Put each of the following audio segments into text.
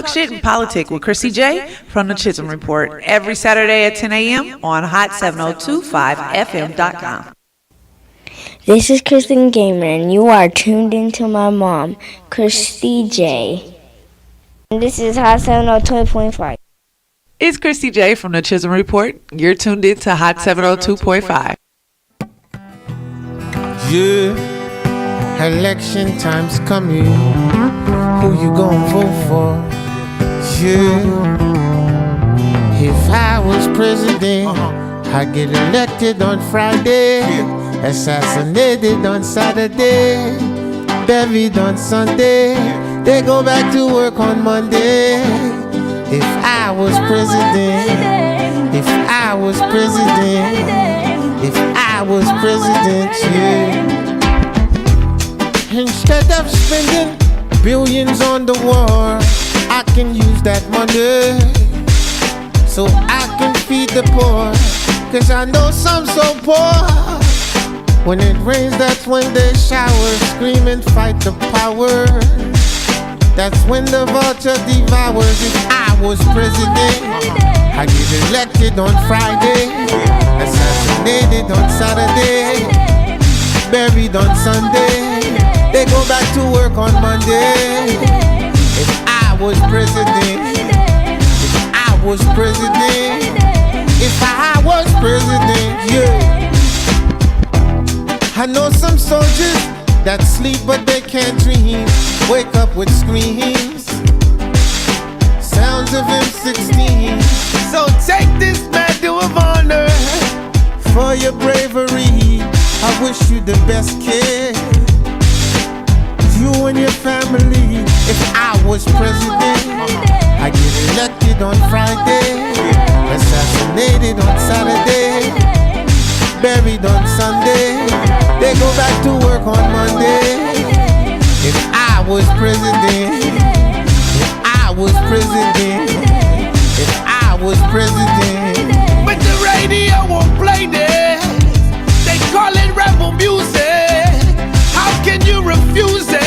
Talk Shit and Politic with Kristie J from the Chisholm Report every Saturday at 10 a.m. on hot7025fm.com. This is Kristen Gamer, and you are tuned into my mom, Kristie J. And this is Hot 702.5. It's Kristie J from the Chisholm Report. You're tuned in to Hot 702.5. Yeah, election time's coming. Who you gonna vote for? Yeah, if I was president, I'd get elected on Friday, assassinated on Saturday, buried on Sunday, they go back to work on Monday. If I was president, if I was president, if I was president, yeah. Instead of spending billions on the war, I can use that money so I can feed the poor. Cause I know some so poor. When it rains, that's when they shower, scream and fight the power. That's when the vulture devours. If I was president, I get elected on Friday, assassinated on Saturday, buried on Sunday, they go back to work on Monday. If I was president, if I was president, if I was president, yeah. I know some soldiers that sleep but they can't dream, wake up with screams, sounds of M16. So take this medal of honor for your bravery. I wish you the best, kid, you and your family. If I was president, I get elected on Friday, assassinated on Saturday, buried on Sunday, they go back to work on Monday. If I was president, if I was president, if I was president. But the radio won't play this, they call it rebel music. How can you refuse it?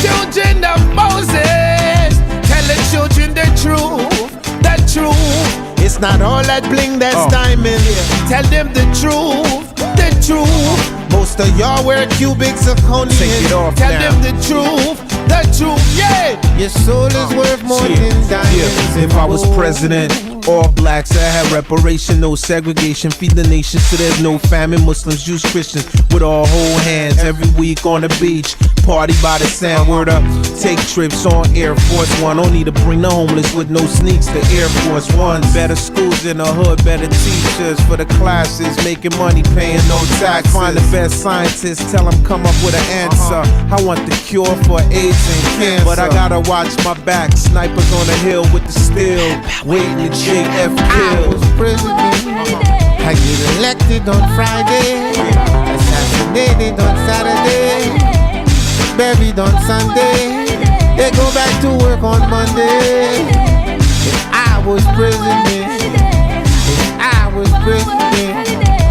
Children of Moses, tell the children the truth, the truth. It's not all that bling that's diamond. Tell them the truth, the truth. Most of y'all wear cubic zirconians. Tell them the truth, the truth, yeah. Your soul is worth more than diamonds. If I was president, all blacks, I have reparation, no segregation, feed the nation so there's no famine. Muslims, Jews, Christians, would all hold hands every week on the beach, party by the sand. Word up, take trips on Air Force One. Don't need to bring the homeless with no sneaks to Air Force One. Better schools in the hood, better teachers for the classes, making money, paying no tax. Find the best scientists, tell them come up with an answer. I want the cure for AIDS and cancer, but I gotta watch my back. Snipers on the hill with the steel, waiting to JF I was president, I get elected on Friday, assassinated on Saturday, buried on Sunday, they go back to work on Monday. If I was president, if I was president,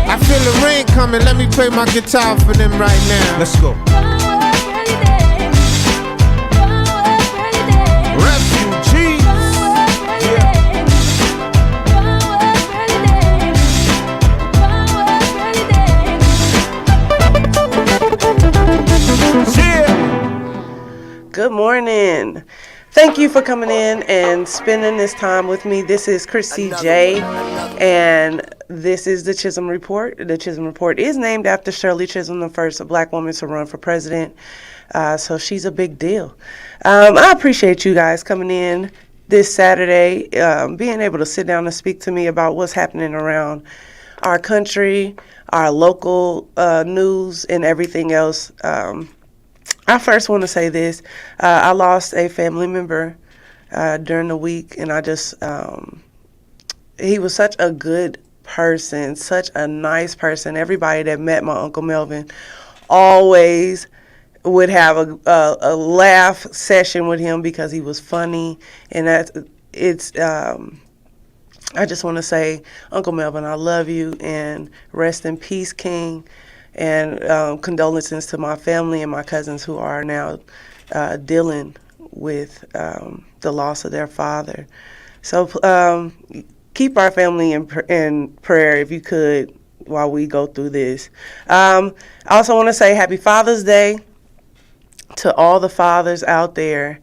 I feel the rain coming, let me play my guitar for them right now. Let's go. Refugees, Good morning. Thank you for coming in and spending this time with me. This is Kristie J, and this is the Chisholm Report. The Chisholm Report is named after Shirley Chisholm, the first black woman to run for president. So she's a big deal. I appreciate you guys coming in this Saturday, being able to sit down and speak to me about what's happening around our country, our local news, and everything else. I first want to say this. I lost a family member during the week, and I just, he was such a good person, such a nice person. Everybody that met my Uncle Melvin always would have a laugh session with him because he was funny, and I just want to say, Uncle Melvin, I love you, and rest in peace, King. And condolences to my family and my cousins who are now dealing with the loss of their father. So keep our family in prayer if you could while we go through this. I also want to say Happy Father's Day to all the fathers out there.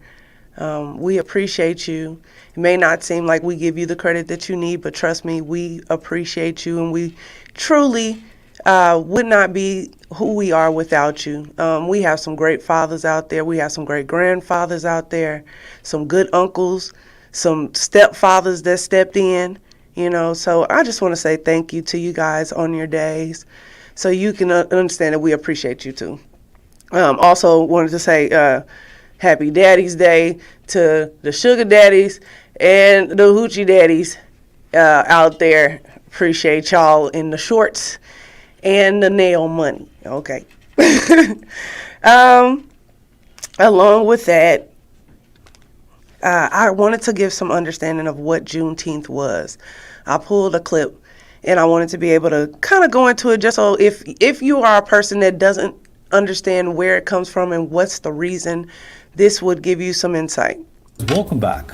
We appreciate you. It may not seem like we give you the credit that you need, but trust me, we appreciate you, and we truly would not be who we are without you. We have some great fathers out there. We have some great grandfathers out there, some good uncles, some stepfathers that stepped in, So I just want to say thank you to you guys on your days so you can understand that we appreciate you too. Also wanted to say Happy Daddy's Day to the sugar daddies and the hoochie daddies out there. Appreciate y'all in the shorts and the nail money. Okay. Along with that, I wanted to give some understanding of what Juneteenth was. I pulled a clip, and I wanted to be able to kind of go into it just so if you are a person that doesn't understand where it comes from and what's the reason, this would give you some insight. Welcome back.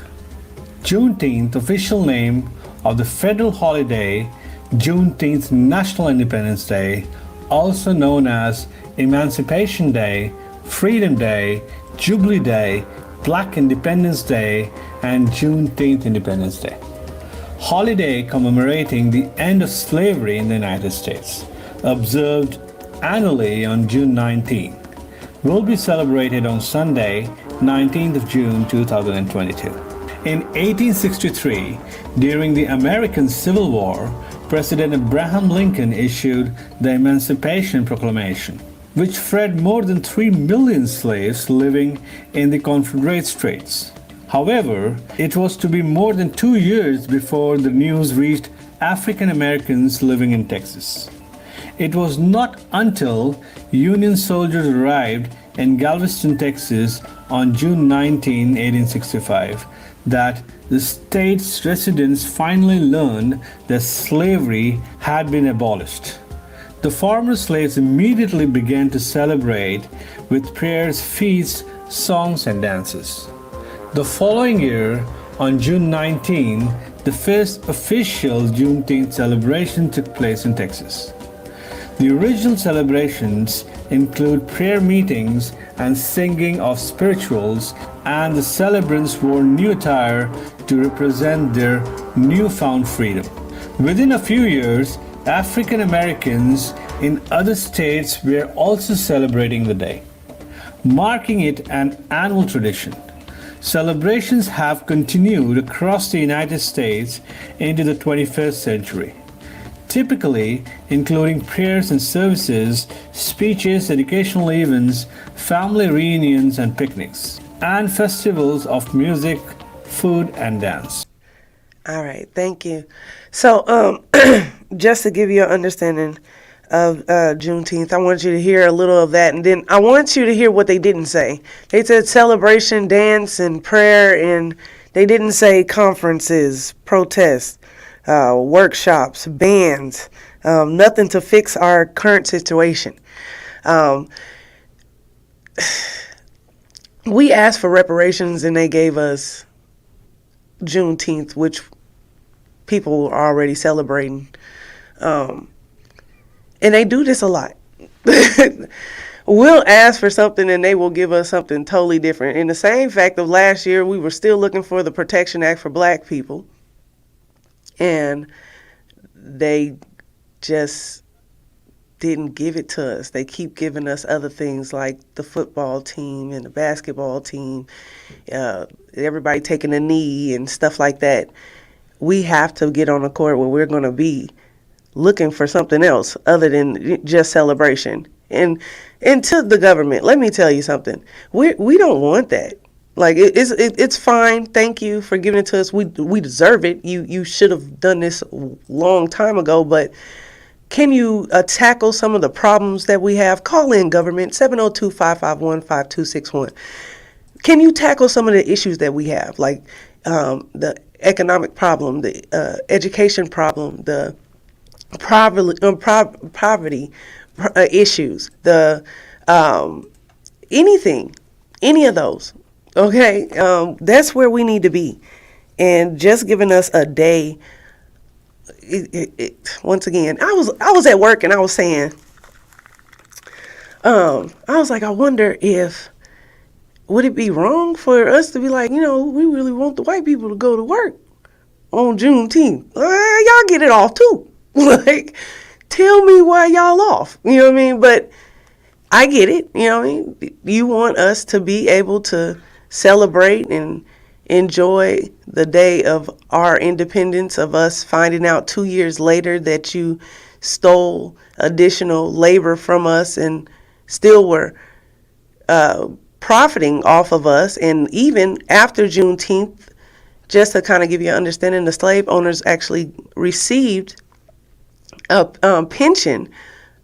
Juneteenth, official name of the federal holiday, Juneteenth National Independence Day, also known as Emancipation Day, Freedom Day, Jubilee Day, Black Independence Day, and Juneteenth Independence Day. Holiday commemorating the end of slavery in the United States, observed annually on June 19, will be celebrated on Sunday, 19th of June 2022. In 1863, during the American Civil War, President Abraham Lincoln issued the Emancipation Proclamation, which freed more than 3 million slaves living in the Confederate States. However, it was to be more than 2 years before the news reached African Americans living in Texas. It was not until Union soldiers arrived in Galveston, Texas on June 19, 1865, that the state's residents finally learned that slavery had been abolished. The former slaves immediately began to celebrate with prayers, feasts, songs, and dances. The following year, on June 19, the first official Juneteenth celebration took place in Texas. The original celebrations include prayer meetings and singing of spirituals, and the celebrants wore new attire to represent their newfound freedom. Within a few years, African Americans in other states were also celebrating the day, marking it an annual tradition. Celebrations have continued across the United States into the 21st century, typically including prayers and services, speeches, educational events, family reunions and picnics, and festivals of music, food, and dance. All right, thank you. So, just to give you an understanding of Juneteenth, I want you to hear a little of that, and then I want you to hear what they didn't say. They said celebration, dance, and prayer, and they didn't say conferences, protests, workshops, bands, nothing to fix our current situation. We asked for reparations, and they gave us Juneteenth, which people are already celebrating. And they do this a lot. We'll ask for something and they will give us something totally different. In the same fact of last year, we were still looking for the Protection Act for Black people. And they just didn't give it to us. They keep giving us other things like the football team and the basketball team, everybody taking a knee and stuff like that. We have to get on a court where we're going to be looking for something else other than just celebration. And to the government, let me tell you something. We don't want that. Like it's fine. Thank you for giving it to us. We deserve it. You should have done this a long time ago. But can you tackle some of the problems that we have? Call in, government, 702-551-5261. Can you tackle some of the issues that we have, like the economic problem, the education problem, the poverty issues, the anything, any of those? Okay, that's where we need to be. And just giving us a day, once again, I was at work and I was saying, I was like, I wonder if, would it be wrong for us to be like, we really want the white people to go to work on Juneteenth. Y'all get it off too. Like, tell me why y'all off. You know what I mean? But I get it. You know what I mean? You want us to be able to celebrate and enjoy the day of our independence, of us finding out 2 years later that you stole additional labor from us and still were profiting off of us. And even after Juneteenth, just to kind of give you an understanding, the slave owners actually received a pension,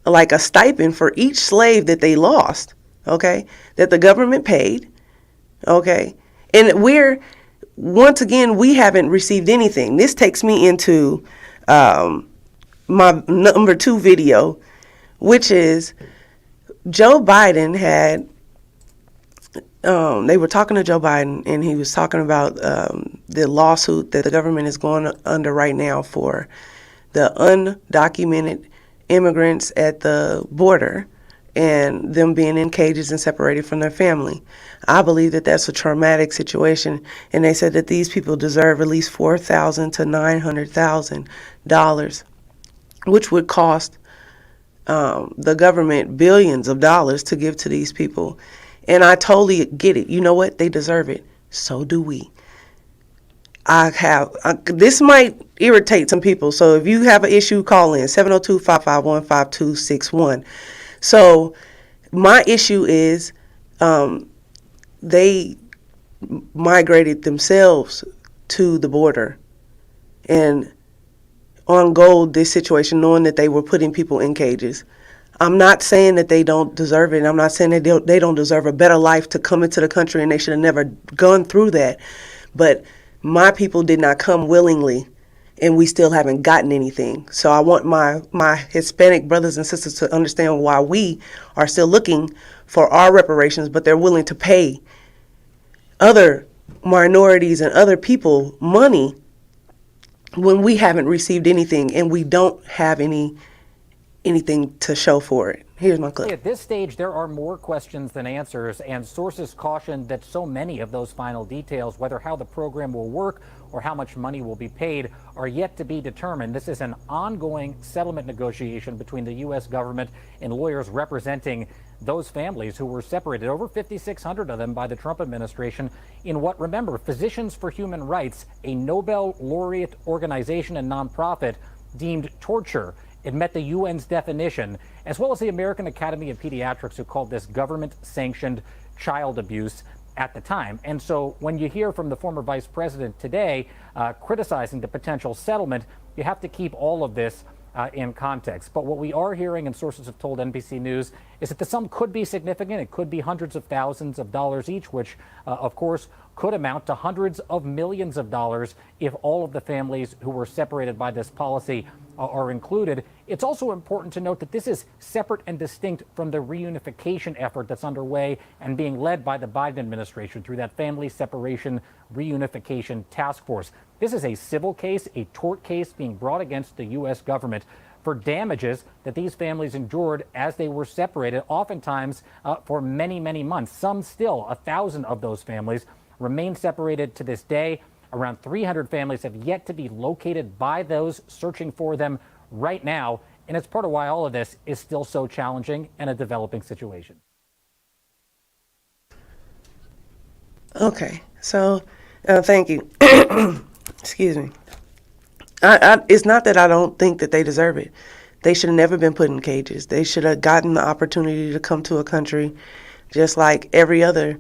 like a stipend for each slave that they lost, okay, that the government paid, okay. And once again, we haven't received anything. This takes me into my number 2 video, which is Joe Biden had, they were talking to Joe Biden, and he was talking about the lawsuit that the government is going under right now for the undocumented immigrants at the border and them being in cages and separated from their family. I believe that that's a traumatic situation, and they said that these people deserve at least $4,000 to $900,000, which would cost the government billions of dollars to give to these people. And I totally get it. You know what? They deserve it. So do we. This might irritate some people. So if you have an issue, call in 702-551-5261. So my issue is they migrated themselves to the border and on gold this situation, knowing that they were putting people in cages. I'm not saying that they don't deserve it. I'm not saying that they don't deserve a better life to come into the country, and they should have never gone through that. But my people did not come willingly, and we still haven't gotten anything. So I want my Hispanic brothers and sisters to understand why we are still looking for our reparations, but they're willing to pay other minorities and other people money when we haven't received anything and we don't have anything to show for it. Here's my clip. At this stage, there are more questions than answers, and sources caution that so many of those final details, whether how the program will work or how much money will be paid, are yet to be determined. This is an ongoing settlement negotiation between the U.S. government and lawyers representing those families who were separated, over 5,600 of them, by the Trump administration in what, remember, Physicians for Human Rights, a Nobel laureate organization and nonprofit, deemed torture. It met the UN's definition, as well as the American Academy of Pediatrics, who called this government-sanctioned child abuse at the time. And so when you hear from the former vice president today criticizing the potential settlement, you have to keep all of this in context. But what we are hearing, and sources have told NBC News, is that the sum could be significant. It could be hundreds of thousands of dollars each, which, of course, could amount to hundreds of millions of dollars if all of the families who were separated by this policy are included. It's also important to note that this is separate and distinct from the reunification effort that's underway and being led by the Biden administration through that Family Separation Reunification Task Force. This is a civil case, a tort case being brought against the U.S. government for damages that these families endured as they were separated, oftentimes for many, many months. Some still, 1,000 of those families, remain separated to this day. Around 300 families have yet to be located by those searching for them right now. And it's part of why all of this is still so challenging and a developing situation. Okay, so thank you. Excuse me. It's not that I don't think that they deserve it. They should have never been put in cages. They should have gotten the opportunity to come to a country just like every other.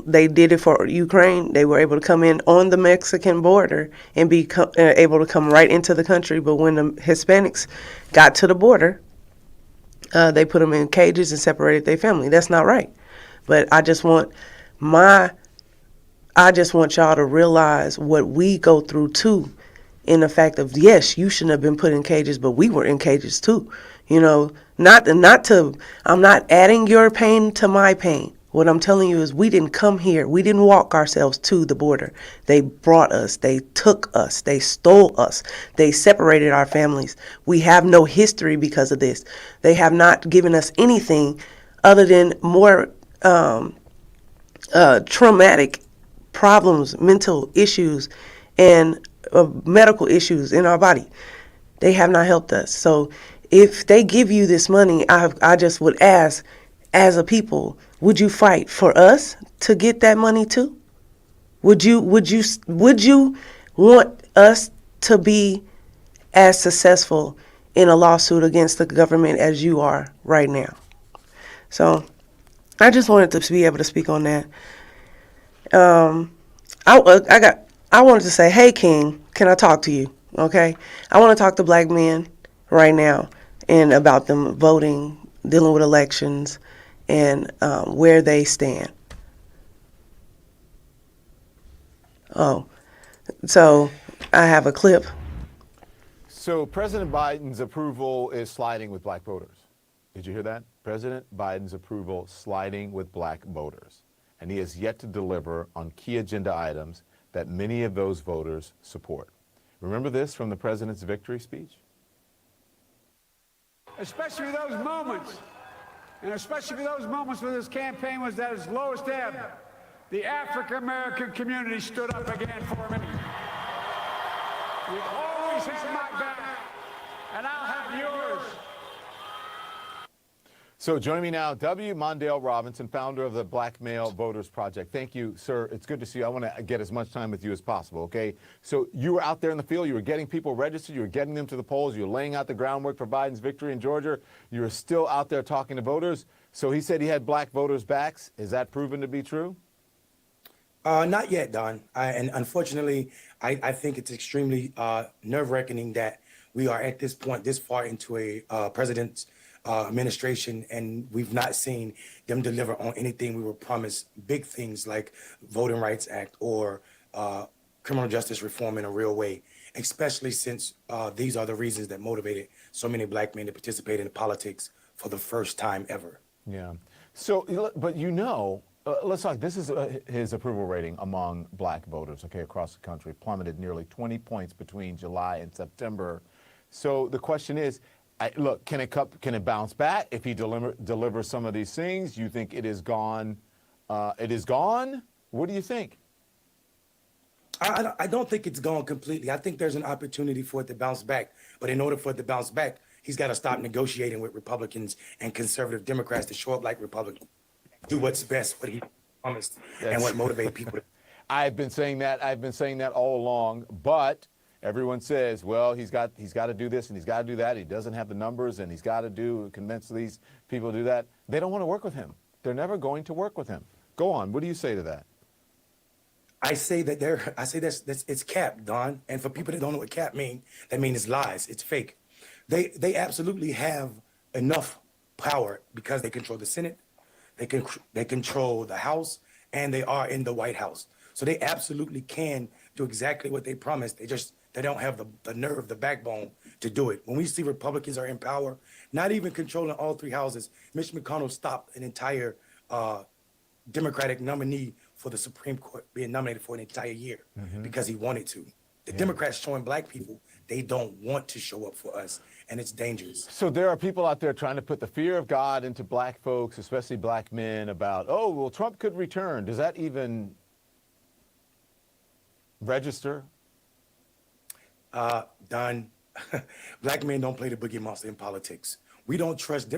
They did it for Ukraine. They were able to come in on the Mexican border and be able to come right into the country. But when the Hispanics got to the border, they put them in cages and separated their family. That's not right. But I just want y'all to realize what we go through too, in the fact of, yes, you shouldn't have been put in cages, but we were in cages too. You know, I'm not adding your pain to my pain. What I'm telling you is we didn't come here. We didn't walk ourselves to the border. They brought us. They took us. They stole us. They separated our families. We have no history because of this. They have not given us anything other than more traumatic problems, mental issues, and medical issues in our body. They have not helped us. So if they give you this money, I just would ask, as a people, would you fight for us to get that money too? Would you want us to be as successful in a lawsuit against the government as you are right now? So I just wanted to be able to speak on that. I wanted to say, hey King, can I talk to you? Okay, I want to talk to black men right now and about them voting, dealing with elections, and where they stand. Oh, so I have a clip. So President Biden's approval is sliding with black voters. Did you hear that? President Biden's approval sliding with black voters. And he has yet to deliver on key agenda items that many of those voters support. Remember this from the president's victory speech? Especially those moments, and especially those moments when this campaign was at its lowest ebb, the African-American community stood up again for me. You've always had my back, and I'll have yours. So joining me now, W. Mondale Robinson, founder of the Black Male Voters Project. Thank you, sir. It's good to see you. I want to get as much time with you as possible, okay? So you were out there in the field. You were getting people registered. You were getting them to the polls. You were laying out the groundwork for Biden's victory in Georgia. You were still out there talking to voters. So he said he had black voters' backs. Is that proven to be true? Not yet, Don. And unfortunately, I think it's extremely nerve-wracking that we are at this point, this far into a president's administration, and we've not seen them deliver on anything we were promised, big things like Voting Rights Act or criminal justice reform in a real way, especially since these are the reasons that motivated so many black men to participate in politics for the first time ever. Yeah. So, but you know, let's talk. This is his approval rating among black voters, okay, across the country, plummeted nearly 20 points between July and September. So the question is, look, can it bounce back if he delivers some of these things? You think it is gone? It is gone? What do you think? I don't think it's gone completely. I think there's an opportunity for it to bounce back. But in order for it to bounce back, he's got to stop negotiating with Republicans and conservative Democrats to show up like Republicans, do what's best, what he promised, and what motivates people. I've been saying that all along, but everyone says, well, he's got to do this and he's got to do that. He doesn't have the numbers and he's got to convince these people to do that. They don't want to work with him. They're never going to work with him. Go on. What do you say to that? I say that's it's cap, Don. And for people that don't know what cap mean, that means it's lies. It's fake. They absolutely have enough power because they control the Senate, they control the House, and they are in the White House. So they absolutely can do exactly what they promised. They don't have the nerve, the backbone to do it. When we see Republicans are in power, not even controlling all three houses, Mitch McConnell stopped an entire Democratic nominee for the Supreme Court being nominated for an entire year because he wanted to. The Democrats showing black people they don't want to show up for us, and it's dangerous. So there are people out there trying to put the fear of God into black folks, especially black men, about, oh, well, Trump could return. Does that even register? Don, black men don't play the boogie monster in politics. We don't trust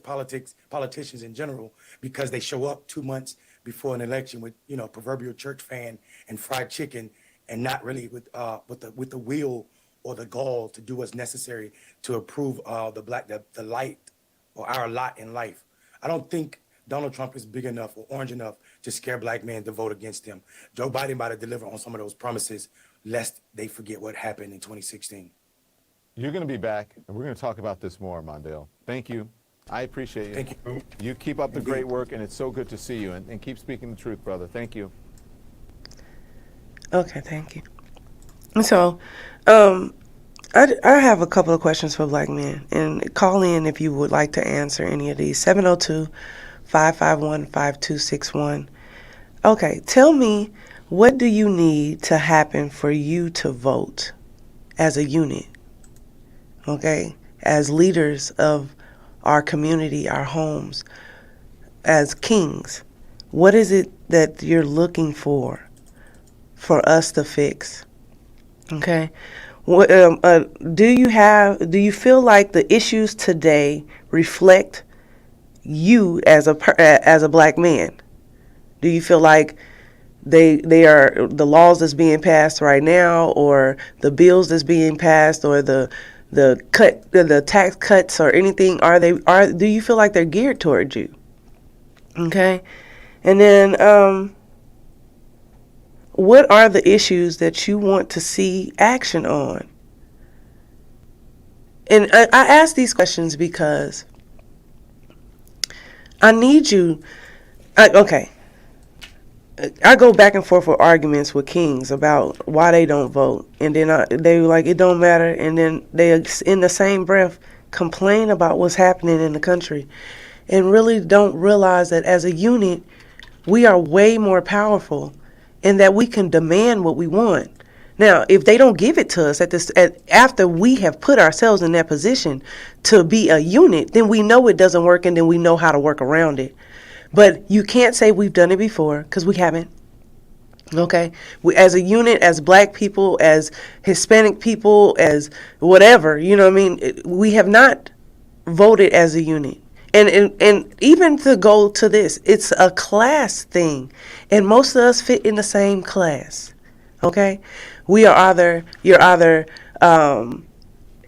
politicians in general because they show up 2 months before an election with, proverbial church fan and fried chicken, and not really with the will or the gall to do what's necessary to approve the light or our lot in life. I don't think Donald Trump is big enough or orange enough to scare black men to vote against him. Joe Biden about to deliver on some of those promises, lest they forget what happened in 2016. You're going to be back, and we're going to talk about this more, Mondale. Thank you. I appreciate you. Thank you. You keep up the great work, and it's so good to see you. And keep speaking the truth, brother. Thank you. Okay, thank you. So, I have a couple of questions for black men, and call in if you would like to answer any of these. 551-5261. Okay, tell me, what do you need to happen for you to vote as a unit? Okay, as leaders of our community, our homes, as kings, what is it that you're looking for us to fix? Okay, what, do you feel like the issues today reflect you as a black man? Do you feel like they are the laws that's being passed right now, or the bills that's being passed, or the tax cuts or anything? Do you feel like they're geared towards you? Okay, and then what are the issues that you want to see action on? And I ask these questions because I need you. Okay. I go back and forth with arguments with kings about why they don't vote, and then they like it don't matter, and then they in the same breath complain about what's happening in the country, and really don't realize that as a unit we are way more powerful, and that we can demand what we want. Now, if they don't give it to us after we have put ourselves in that position to be a unit, then we know it doesn't work, and then we know how to work around it. But you can't say we've done it before, because we haven't. Okay? We, as a unit, as black people, as Hispanic people, as whatever, you know what I mean? We have not voted as a unit. And even to go to this, it's a class thing. And most of us fit in the same class. Okay? You're either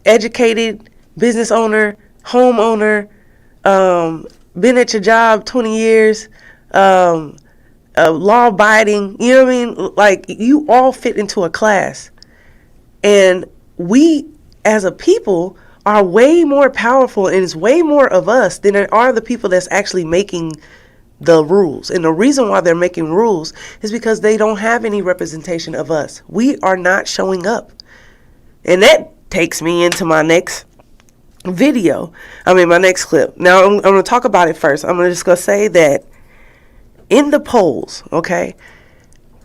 educated, business owner, homeowner, been at your job 20 years, law abiding, you know what I mean? Like, you all fit into a class. And we, as a people, are way more powerful, and it's way more of us than there are the people that's actually making the rules. And the reason why they're making rules is because they don't have any representation of us. We are not showing up. And that takes me into my next my next clip. Now, I'm going to talk about it first. I'm just going to say that in the polls, okay,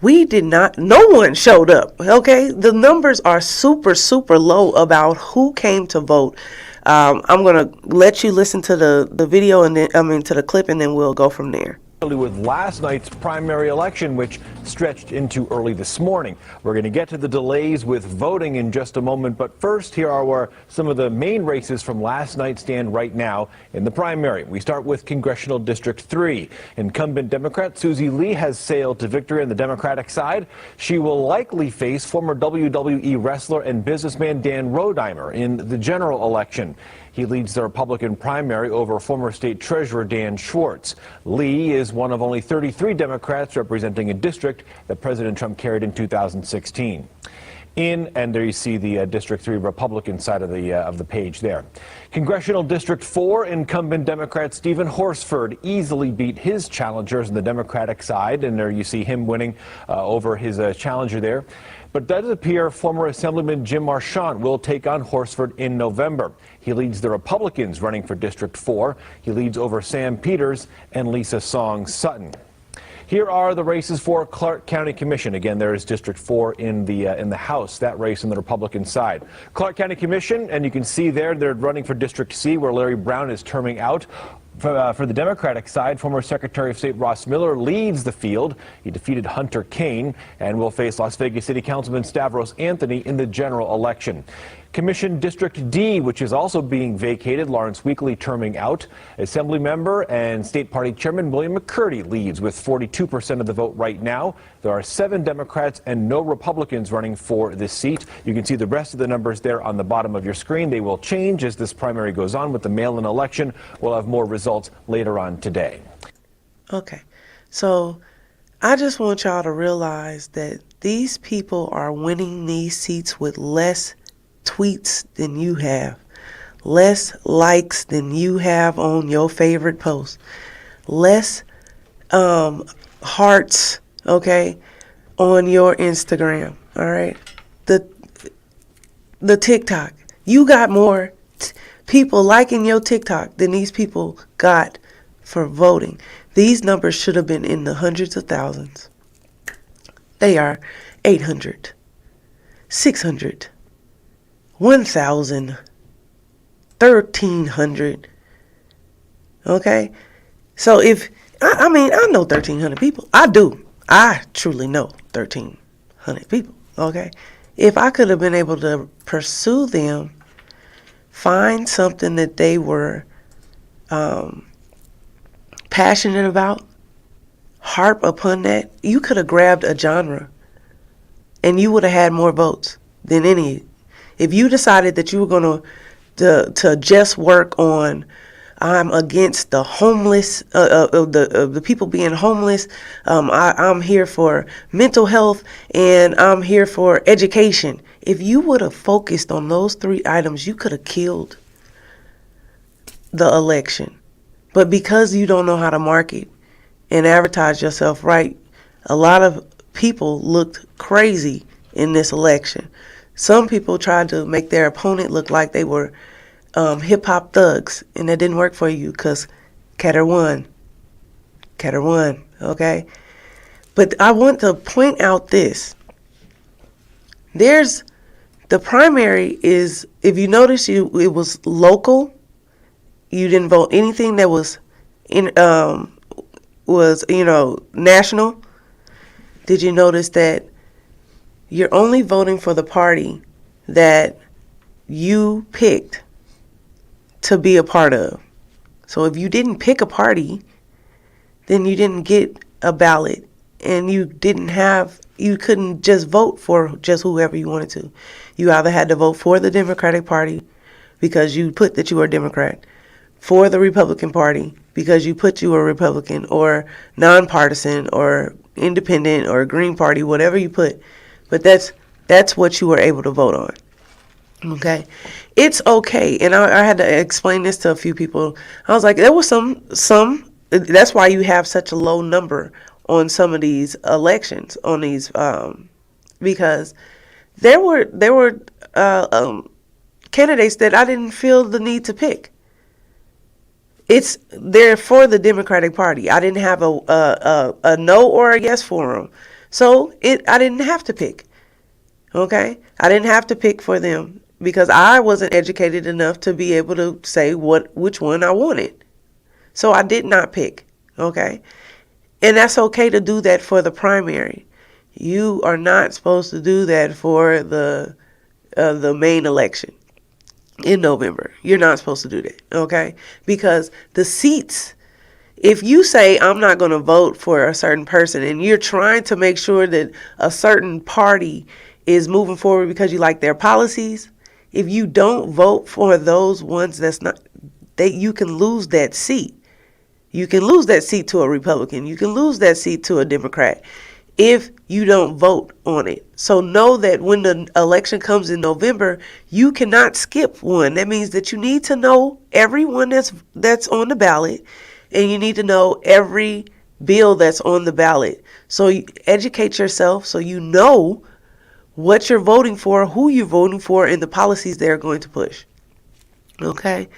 no one showed up, okay? The numbers are super, super low about who came to vote. I'm going to let you listen to the video and then, to the clip, and then we'll go from there. With last night's primary election, which stretched into early this morning. We're going to get to the delays with voting in just a moment, but first, here are some of the main races from last night's stand right now in the primary. We start with Congressional District 3. Incumbent Democrat Susie Lee has sailed to victory on the Democratic side. She will likely face former WWE wrestler and businessman Dan Rodheimer in the general election. He leads the Republican primary over former state treasurer Dan Schwartz. Lee is one of only 33 Democrats representing a district that President Trump carried in 2016. And there you see the District 3 Republican side of the page there. Congressional District 4 incumbent Democrat Stephen Horsford easily beat his challengers on the Democratic side, and there you see him winning over his challenger there. But it does appear former Assemblyman Jim Marchant will take on Horsford in November. He leads the Republicans running for District 4. He leads over Sam Peters and Lisa Song Sutton. Here are the races for Clark County Commission. Again, there is District 4 in the House, that race on the Republican side. Clark County Commission, and you can see there, they're running for District C, where Larry Brown is terming out. For the Democratic side, former Secretary of State Ross Miller leads the field. He defeated Hunter Kane and will face Las Vegas City Councilman Stavros Anthony in the general election. Commission District D, which is also being vacated, Lawrence Weekly terming out. Assembly member and State Party Chairman William McCurdy leads with 42% of the vote right now. There are 7 Democrats and no Republicans running for this seat. You can see the rest of the numbers there on the bottom of your screen. They will change as this primary goes on with the mail-in election. We'll have more results later on today. Okay, so I just want y'all to realize that these people are winning these seats with less tweets than you have, less likes than you have on your favorite post, less hearts, okay, on your Instagram, all right? The TikTok, you got more people liking your TikTok than these people got for voting. These numbers should have been in the hundreds of thousands. They are 800, 600, 1,000, 1,300. Okay? So if, I mean, I know 1,300 people. I do. I truly know 1,300 people. Okay? If I could have been able to pursue them, find something that they were passionate about, harp upon that, you could have grabbed a genre and you would have had more votes than any. If you decided that you were going to just work on, I'm against the homeless, the people being homeless, I'm here for mental health, and I'm here for education. If you would have focused on those 3 items, you could have killed the election. But because you don't know how to market and advertise yourself right, a lot of people looked crazy in this election. Some people tried to make their opponent look like they were hip-hop thugs, and that didn't work for you because Keter won. Keter won, okay? But I want to point out this. The primary is, if you notice, it was local. You didn't vote anything that was national. Did you notice that you're only voting for the party that you picked to be a part of? So if you didn't pick a party, then you didn't get a ballot, and you couldn't just vote for just whoever you wanted to. You either had to vote for the Democratic Party because you put that you were a Democrat, for the Republican Party because you put you were Republican, or nonpartisan, or independent, or Green Party, whatever you put. But that's what you were able to vote on. Okay, it's okay, and I had to explain this to a few people. I was like, there was some. That's why you have such a low number on some of these elections, on these, because there were candidates that I didn't feel the need to pick. They're for the Democratic Party. I didn't have a no or a yes for them, so I didn't have to pick. Okay, I didn't have to pick for them because I wasn't educated enough to be able to say which one I wanted. So I did not pick. Okay, and that's okay to do that for the primary. You are not supposed to do that for the main election in November. You're not supposed to do that, okay? Because the seats, if you say I'm not going to vote for a certain person and you're trying to make sure that a certain party is moving forward because you like their policies, if you don't vote for those ones you can lose that seat. You can lose that seat to a Republican. You can lose that seat to a Democrat if you don't vote on it. So know that when the election comes in November, you cannot skip one. That means that you need to know everyone that's on the ballot, and you need to know every bill that's on the ballot. So you educate yourself so you know what you're voting for, who you're voting for, and the policies they're going to push. Okay?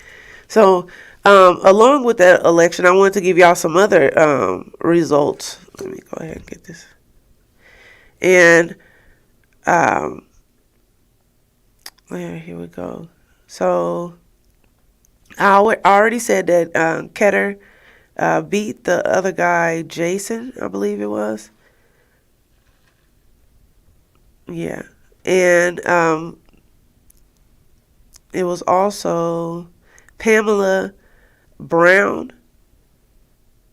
So along with that election, I wanted to give y'all some other results. Let me go ahead and get this. And here we go. So I already said that Keter beat the other guy, Jason, I believe it was. Yeah. And it was also Pamela Brown.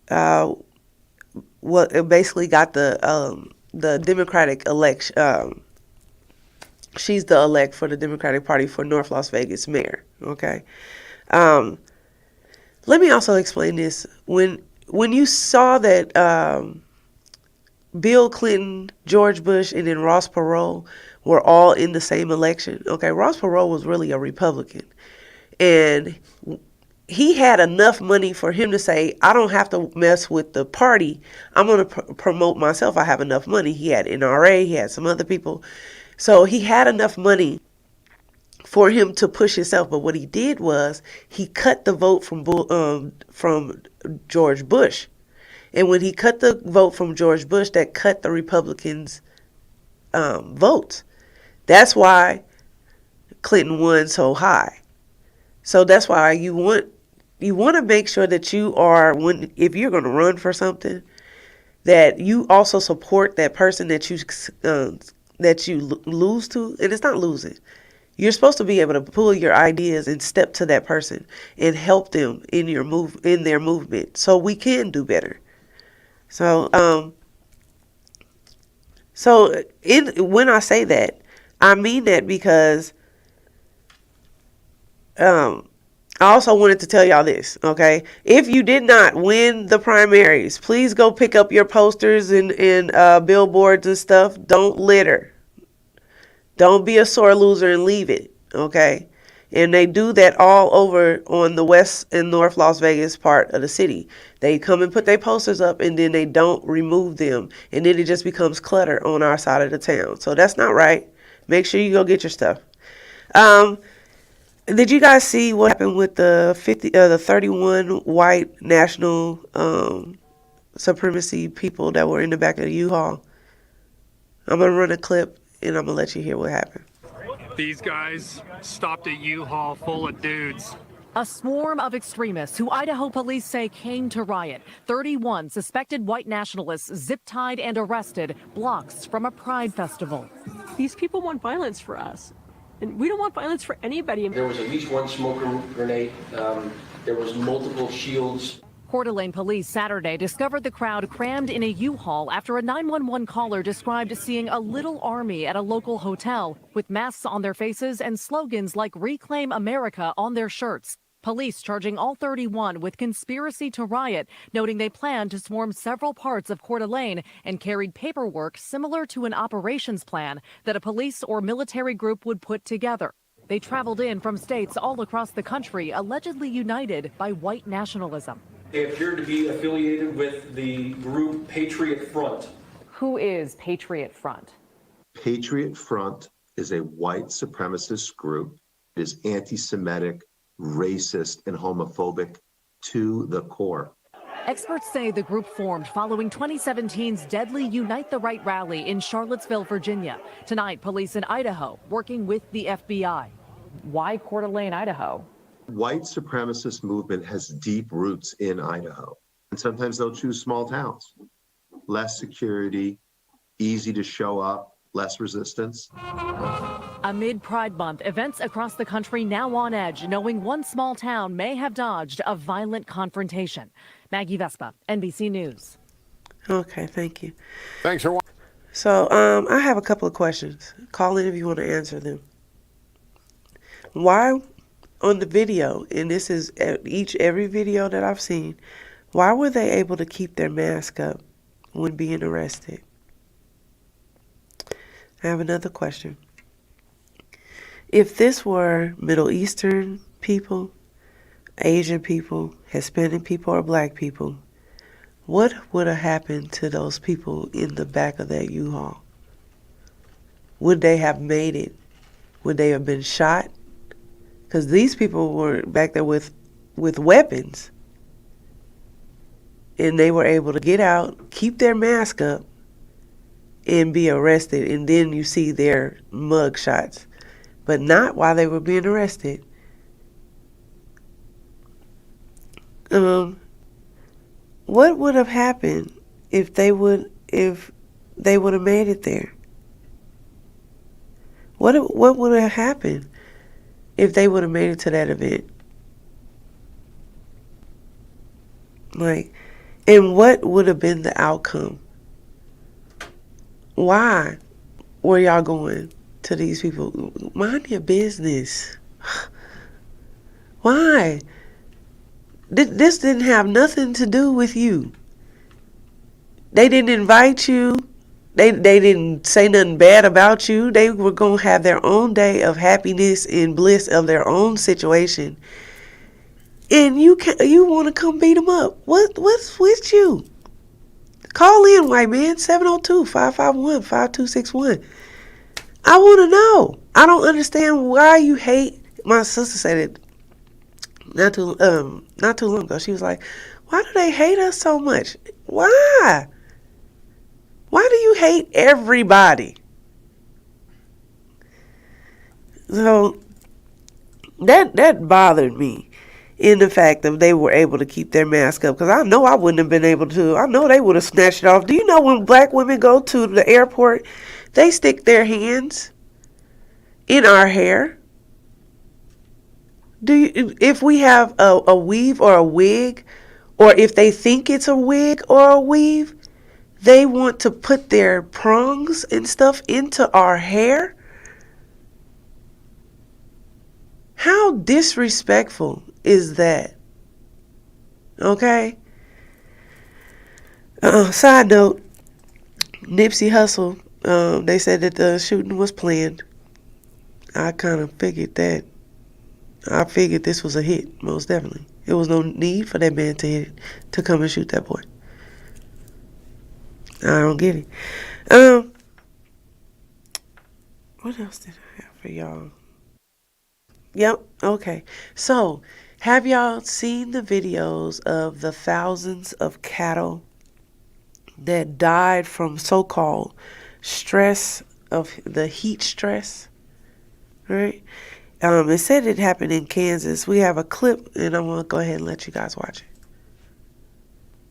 It basically got the Democratic election. She's the elect for the Democratic Party for North Las Vegas mayor. Okay. Let me also explain this. When you saw that Bill Clinton, George Bush, and then Ross Perot were all in the same election. Okay, Ross Perot was really a Republican, and he had enough money for him to say, I don't have to mess with the party. I'm going to promote myself. I have enough money. He had NRA. He had some other people. So he had enough money for him to push himself. But what he did was he cut the vote from George Bush. And when he cut the vote from George Bush, that cut the Republicans' votes. That's why Clinton won so high. So that's why you want to make sure that you are, if you're going to run for something, that you also support that person that you lose to. And it's not losing. You're supposed to be able to pull your ideas and step to that person and help them in their movement, so we can do better. So when I say that, I mean that because I also wanted to tell y'all this, okay? If you did not win the primaries, please go pick up your posters and billboards and stuff. Don't litter. Don't be a sore loser and leave it, okay? And they do that all over on the west and north Las Vegas part of the city. They come and put their posters up, and then they don't remove them. And then it just becomes clutter on our side of the town. So that's not right. Make sure you go get your stuff. Did you guys see what happened with the 31 white national supremacy people that were in the back of the U-Haul? I'm going to run a clip, and I'm going to let you hear what happened. These guys stopped a U-Haul full of dudes. A swarm of extremists who Idaho police say came to riot. 31 suspected white nationalists zip-tied and arrested blocks from a pride festival. These people want violence for us, and we don't want violence for anybody. There was at least one smoker grenade. There was multiple shields. Coeur d'Alene police Saturday discovered the crowd crammed in a U-Haul after a 911 caller described seeing a little army at a local hotel with masks on their faces and slogans like "Reclaim America" on their shirts. Police charging all 31 with conspiracy to riot, noting they planned to swarm several parts of Coeur d'Alene and carried paperwork similar to an operations plan that a police or military group would put together. They traveled in from states all across the country, allegedly united by white nationalism. They appear to be affiliated with the group Patriot Front. Who is Patriot Front? Patriot Front is a white supremacist group. It is anti-Semitic, racist, and homophobic to the core. Experts say the group formed following 2017's deadly Unite the Right rally in Charlottesville, Virginia. Tonight, police in Idaho working with the FBI. Why Coeur d'Alene, Idaho? White supremacist movement has deep roots in Idaho. And sometimes they'll choose small towns. Less security, easy to show up, less resistance. Amid Pride Month, events across the country now on edge, knowing one small town may have dodged a violent confrontation. Maggie Vespa, NBC News. Okay, thank you. Thanks for watching. So, I have a couple of questions. Call in if you want to answer them. Why, on the video, and this is every video that I've seen, why were they able to keep their mask up when being arrested? I have another question. If this were Middle Eastern people, Asian people, Hispanic people, or black people, what would have happened to those people in the back of that U-Haul? Would they have made it? Would they have been shot? Because these people were back there with weapons. And they were able to get out, keep their mask up, and be arrested. And then you see their mug shots. But not while they were being arrested. What would have happened if they would have made it there? What would have happened if they would have made it to that event? And what would have been the outcome? Why were y'all going to these people? Mind your business. Why? This didn't have nothing to do with you. They didn't invite you. They didn't say nothing bad about you. They were going to have their own day of happiness and bliss of their own situation. And you want to come beat them up. What's with you? Call in, white man, 702-551-5261. I want to know. I don't understand why you hate. My sister said it not too long ago. She was like, "Why do they hate us so much? Why? Why do you hate everybody?" So that bothered me, in the fact that they were able to keep their mask up, because I know I wouldn't have been able to. I know they would have snatched it off. Do you know when black women go to the airport, they stick their hands in our hair? If we have a weave or a wig, or if they think it's a wig or a weave, they want to put their prongs and stuff into our hair? How disrespectful is that? Okay? Side note, Nipsey Hussle, they said that the shooting was planned. I kind of figured that. I figured this was a hit, most definitely. There was no need for that man to come and shoot that boy. I don't get it. What else did I have for y'all? Yep, okay. So, have y'all seen the videos of the thousands of cattle that died from so-called stress, of the heat stress? Right? It said it happened in Kansas. We have a clip, and I'm going to go ahead and let you guys watch it.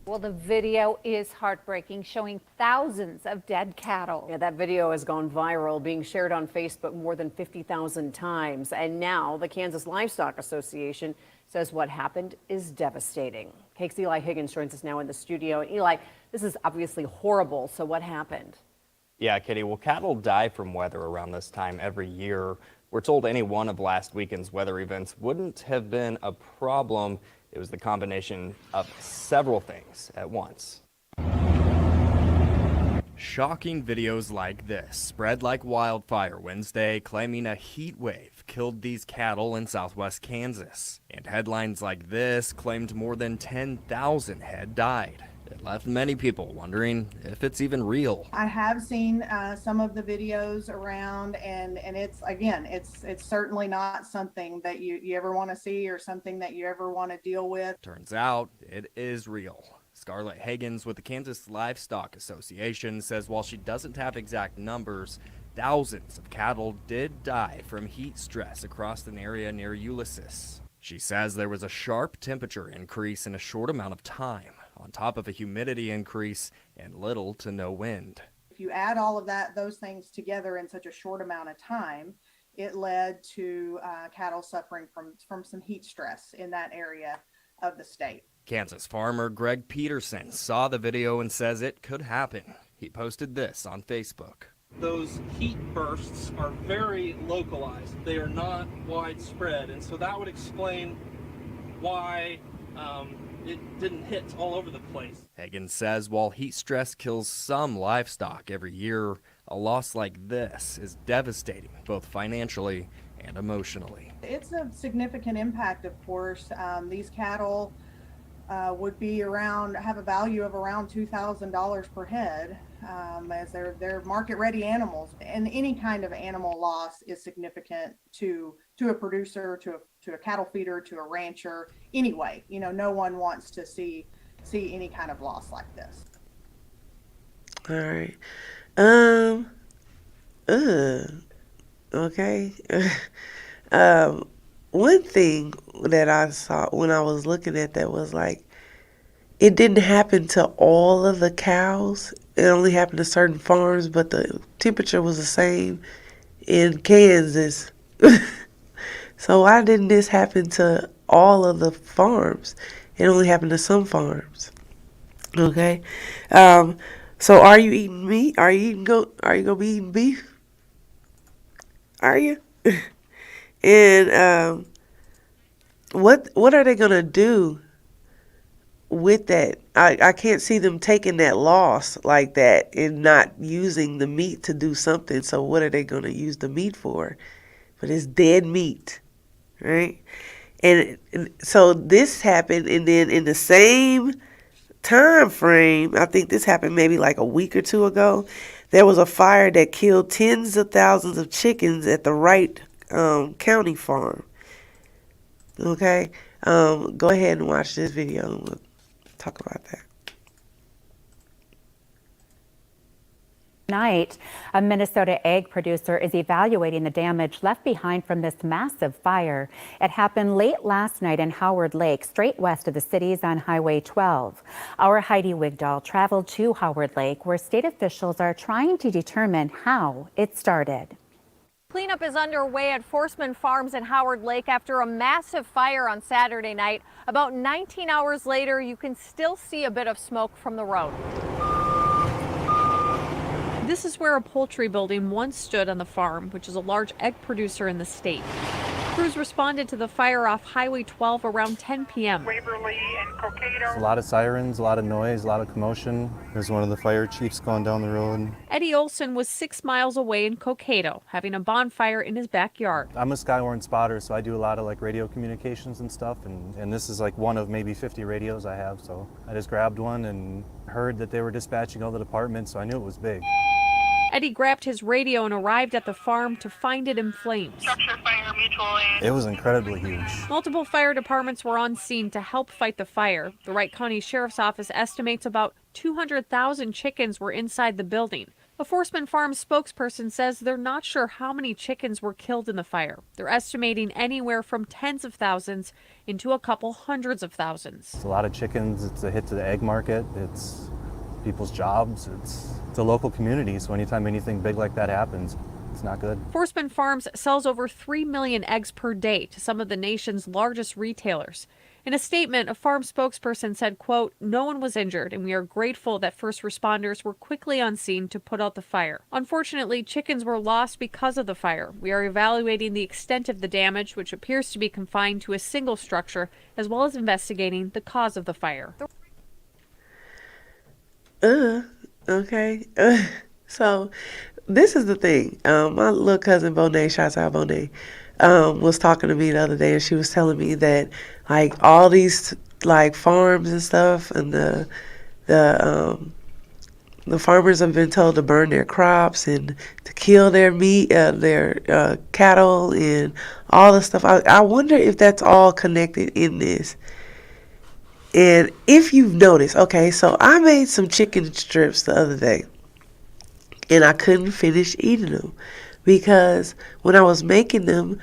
Well, the video is heartbreaking, showing thousands of dead cattle. Yeah, that video has gone viral, being shared on Facebook more than 50,000 times. And now the Kansas Livestock Association says what happened is devastating. KX's Eli Higgins joins us now in the studio. And Eli, this is obviously horrible. So what happened? Yeah, Kitty. Well, cattle die from weather around this time every year. We're told any one of last weekend's weather events wouldn't have been a problem. It was the combination of several things at once. Shocking videos like this spread like wildfire Wednesday, claiming a heat wave killed these cattle in southwest Kansas. And headlines like this claimed more than 10,000 head died. It left many people wondering if it's even real. I have seen some of the videos around, and it's, again, it's certainly not something that you ever want to see or something that you ever want to deal with. Turns out it is real. Scarlett Higgins with the Kansas Livestock Association says while she doesn't have exact numbers, thousands of cattle did die from heat stress across an area near Ulysses. She says there was a sharp temperature increase in a short amount of time, on top of a humidity increase and little to no wind. If you add all of those things together in such a short amount of time, it led to cattle suffering from some heat stress in that area of the state. Kansas farmer Greg Peterson saw the video and says it could happen. He posted this on Facebook. Those heat bursts are very localized. They are not widespread, and so that would explain why it didn't hit all over the place. Higgins says while heat stress kills some livestock every year, a loss like this is devastating, both financially and emotionally. It's a significant impact, of course. These cattle would have a value of around $2,000 per head, as they're market-ready animals. And any kind of animal loss is significant to a producer, to a cattle feeder, to a rancher. Anyway, no one wants to see any kind of loss like this. All right. Okay. One thing that I saw when I was looking at that was like, it didn't happen to all of the cows. It only happened to certain farms, but the temperature was the same in Kansas. So why didn't this happen to all of the farms? It only happened to some farms. Okay. So are you eating meat? Are you gonna be eating beef? Are you? And what are they gonna do with that? I can't see them taking that loss like that and not using the meat to do something. So what are they gonna use the meat for? But it's dead meat, right? And so this happened, and then in the same time frame, I think this happened maybe like a week or two ago, There was a fire that killed tens of thousands of chickens at the Wright County farm. Okay, go ahead and watch this video and we'll talk about that. Tonight, a Minnesota egg producer is evaluating the damage left behind from this massive fire. It happened late last night in Howard Lake, straight west of the cities on Highway 12. Our Heidi Wigdahl traveled to Howard Lake, where state officials are trying to determine how it started. Cleanup is underway at Forsman Farms in Howard Lake after a massive fire on Saturday night. About 19 hours later, you can still see a bit of smoke from the road. This is where a poultry building once stood on the farm, which is a large egg producer in the state. Crews responded to the fire off Highway 12 around 10 p.m. A lot of sirens, a lot of noise, a lot of commotion. There's one of the fire chiefs going down the road. Eddie Olson was 6 miles away in Cokato, having a bonfire in his backyard. I'm a Skywarn spotter, so I do a lot of like radio communications and stuff, and this is like one of maybe 50 radios I have, so I just grabbed one and heard that they were dispatching all the departments, so I knew it was big. Eddie grabbed his radio and arrived at the farm to find it in flames. It was incredibly huge. Multiple fire departments were on scene to help fight the fire. The Wright County Sheriff's Office estimates about 200,000 chickens were inside the building. A Forsman Farms spokesperson says they're not sure how many chickens were killed in the fire. They're estimating anywhere from tens of thousands into a couple hundreds of thousands. It's a lot of chickens. It's a hit to the egg market. It's people's jobs. It's a local community, so anytime anything big like that happens, it's not good. Forsman Farms sells over 3 million eggs per day to some of the nation's largest retailers. In a statement, a farm spokesperson said, quote, "No one was injured, and we are grateful that first responders were quickly on scene to put out the fire. Unfortunately, chickens were lost because of the fire. We are evaluating the extent of the damage, which appears to be confined to a single structure, as well as investigating the cause of the fire." Okay. So this is the thing. My little cousin Bonet, shouts out Bonet, was talking to me the other day, and she was telling me that like all these like farms and stuff, and the farmers have been told to burn their crops and to kill their meat, their cattle, and all the stuff. I wonder if that's all connected in this. And if you've noticed, okay, so I made some chicken strips the other day, and I couldn't finish eating them because when I was making them,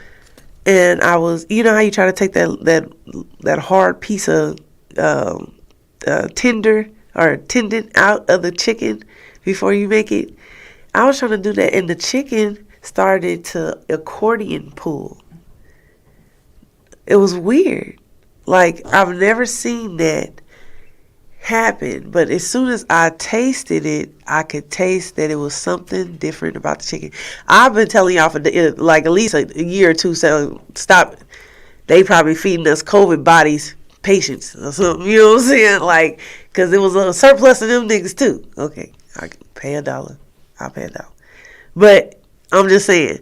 and I was, you know how you try to take that hard piece of tender or tendon out of the chicken before you make it? I was trying to do that, and the chicken started to accordion pull. It was weird. Like, I've never seen that happen, but as soon as I tasted it, I could taste that it was something different about the chicken. I've been telling y'all for like at least a year or two, so stop. They probably feeding us COVID bodies, patients or something, you know what I'm saying? Like, because there was a surplus of them niggas too. Okay, I can pay $1. I'll pay $1. But I'm just saying,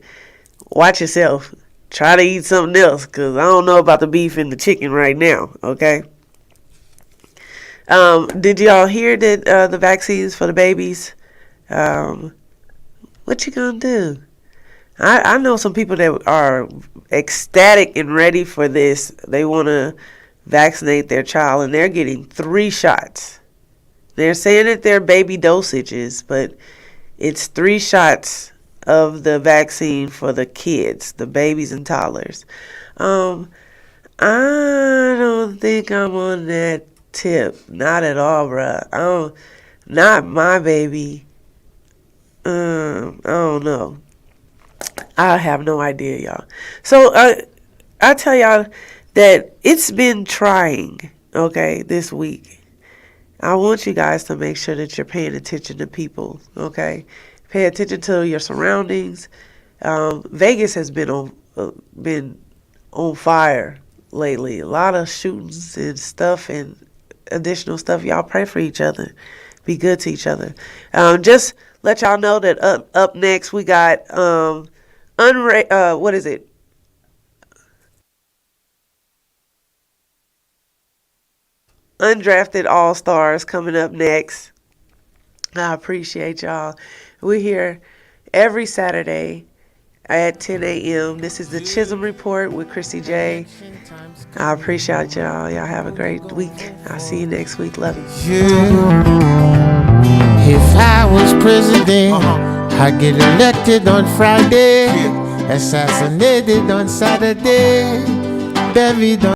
watch yourself. Try to eat something else, because I don't know about the beef and the chicken right now, okay? Did y'all hear that the vaccines for the babies? What you gonna do? I know some people that are ecstatic and ready for this. They want to vaccinate their child, and they're getting 3 shots. They're saying that they're baby dosages, but it's 3 shots of the vaccine for the kids, the babies and toddlers. I don't think I'm on that tip. Not at all, bruh. Not my baby. I don't know. I have no idea, y'all. So I tell y'all that it's been trying, okay, this week. I want you guys to make sure that you're paying attention to people, okay? Pay attention to your surroundings. Vegas has been on fire lately. A lot of shootings and stuff and additional stuff. Y'all pray for each other. Be good to each other. Just let y'all know that up next we got what is it? Undrafted All-Stars coming up next. I appreciate y'all. We're here every Saturday at 10 a.m. This is the Chisholm Report with Kristie J. I appreciate y'all. Y'all have a great week. I'll see you next week. Love you. If I was president, I'd get elected on Friday, assassinated on Saturday, buried on